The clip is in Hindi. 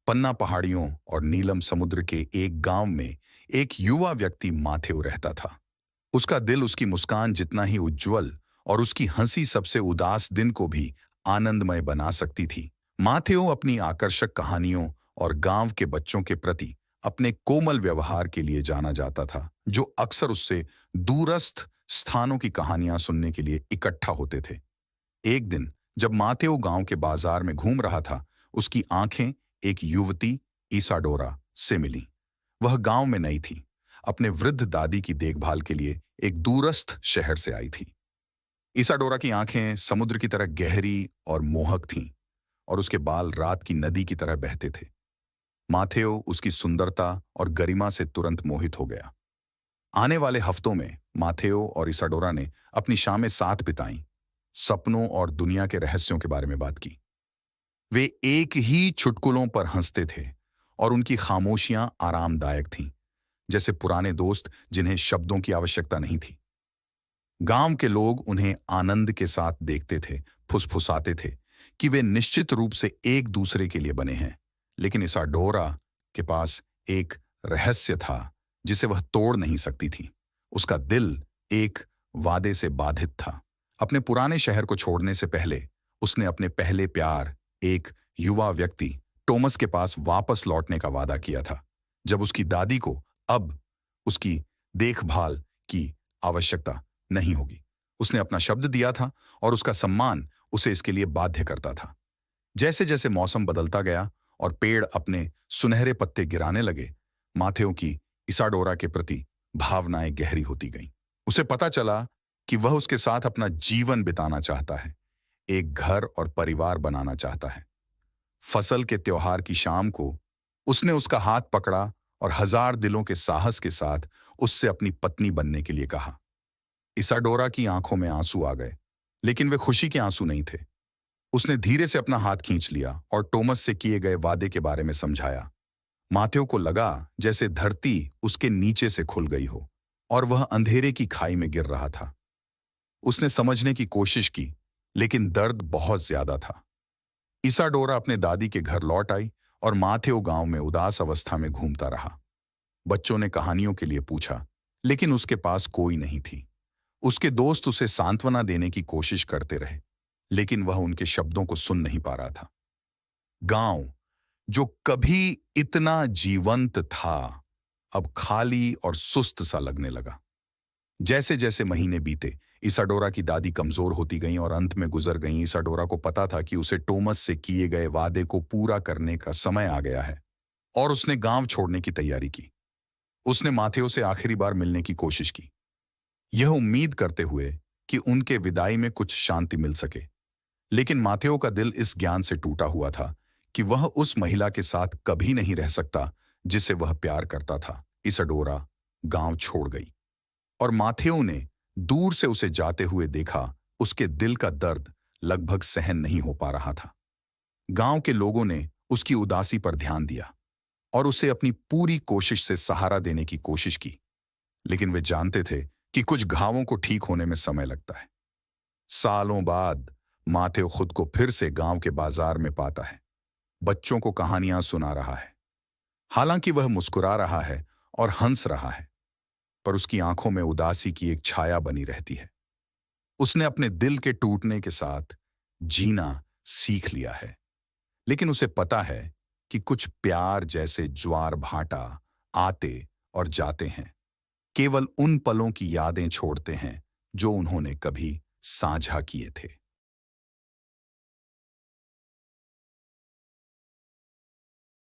पन्ना पहाड़ियों और नीलम समुद्र के एक गांव में एक युवा व्यक्ति माथेओ रहता था। उसका दिल उसकी मुस्कान जितना ही उज्जवल और उसकी हंसी सबसे उदास दिन को भी आनंदमय बना सकती थी। माथेओ अपनी आकर्षक कहानियों और गांव के बच्चों के प्रति अपने कोमल व्यवहार के लिए जाना जाता था, जो अक्सर उससे दूरस्थ स्थानों की कहानियां सुनने के लिए इकट्ठा होते थे। एक दिन जब माथेओ गांव के बाजार में घूम रहा था, उसकी आंखें एक युवती इसाडोरा से मिली। वह गांव में नई थी, अपने वृद्ध दादी की देखभाल के लिए एक दूरस्थ शहर से आई थी। इसाडोरा की आंखें समुद्र की तरह गहरी और मोहक थीं, और उसके बाल रात की नदी की तरह बहते थे। माथेओ उसकी सुंदरता और गरिमा से तुरंत मोहित हो गया। आने वाले हफ्तों में माथेओ और इसाडोरा ने अपनी शामें साथ बिताईं, सपनों और दुनिया के रहस्यों के बारे में बात की। वे एक ही चुटकुलों पर हंसते थे और उनकी खामोशियां आरामदायक थीं, जैसे पुराने दोस्त जिन्हें शब्दों की आवश्यकता नहीं थी। गांव के लोग उन्हें आनंद के साथ देखते थे, फुसफुसाते थे कि वे निश्चित रूप से एक दूसरे के लिए बने हैं। लेकिन इसाडोरा के पास एक रहस्य था जिसे वह तोड़ नहीं सकती थी। उसका दिल एक वादे से बाधित था। अपने पुराने शहर को छोड़ने से पहले उसने अपने पहले प्यार, एक युवा व्यक्ति टोमस के पास वापस लौटने का वादा किया था, जब उसकी दादी को अब उसकी देखभाल की आवश्यकता नहीं होगी। उसने अपना शब्द दिया था और उसका सम्मान उसे इसके लिए बाध्य करता था। जैसे जैसे मौसम बदलता गया और पेड़ अपने सुनहरे पत्ते गिराने लगे, माथेओ की इसाडोरा के प्रति भावनाएं गहरी होती गईं। उसे पता चला कि वह उसके साथ अपना जीवन बिताना चाहता है, एक घर और परिवार बनाना चाहता है। फसल के त्योहार की शाम को उसने उसका हाथ पकड़ा और हजार दिलों के साहस के साथ उससे अपनी पत्नी बनने के लिए कहा। इसाडोरा की आंखों में आंसू आ गए, लेकिन वे खुशी के आंसू नहीं थे। उसने धीरे से अपना हाथ खींच लिया और टोमस से किए गए वादे के बारे में समझाया। माथेओ को लगा जैसे धरती उसके नीचे से खुल गई हो और वह अंधेरे की खाई में गिर रहा था। उसने समझने की कोशिश की, लेकिन दर्द बहुत ज्यादा था। इसाडोरा अपने दादी के घर लौट आई और माथेओ गांव में उदास अवस्था में घूमता रहा। बच्चों ने कहानियों के लिए पूछा, लेकिन उसके पास कोई नहीं थी। उसके दोस्त उसे सांत्वना देने की कोशिश करते रहे, लेकिन वह उनके शब्दों को सुन नहीं पा रहा था। गांव, जो कभी इतना जीवंत था, अब खाली और सुस्त सा लगने लगा। जैसे जैसे महीने बीते, इसाडोरा की दादी कमजोर होती गईं और अंत में गुजर गईं। इसाडोरा को पता था कि उसे टोमस से किए गए वादे को पूरा करने का समय आ गया है, और उसने गांव छोड़ने की तैयारी की। उसने माथेओ से आखिरी बार मिलने की कोशिश की, यह उम्मीद करते हुए कि उनके विदाई में कुछ शांति मिल सके। लेकिन माथेओ का दिल इस ज्ञान से टूटा हुआ था कि वह उस महिला के साथ कभी नहीं रह सकता जिसे वह प्यार करता था। इसाडोरा गांव छोड़ गई और माथेओ ने दूर से उसे जाते हुए देखा। उसके दिल का दर्द लगभग सहन नहीं हो पा रहा था। गांव के लोगों ने उसकी उदासी पर ध्यान दिया और उसे अपनी पूरी कोशिश से सहारा देने की कोशिश की, लेकिन वे जानते थे कि कुछ घावों को ठीक होने में समय लगता है। सालों बाद माथेओ खुद को फिर से गांव के बाजार में पाता है, बच्चों को कहानियां सुना रहा है। हालांकि वह मुस्कुरा रहा है और हंस रहा है, पर उसकी आंखों में उदासी की एक छाया बनी रहती है। उसने अपने दिल के टूटने के साथ जीना सीख लिया है, लेकिन उसे पता है कि कुछ प्यार जैसे ज्वार भाटा आते और जाते हैं, केवल उन पलों की यादें छोड़ते हैं जो उन्होंने कभी साझा किए थे।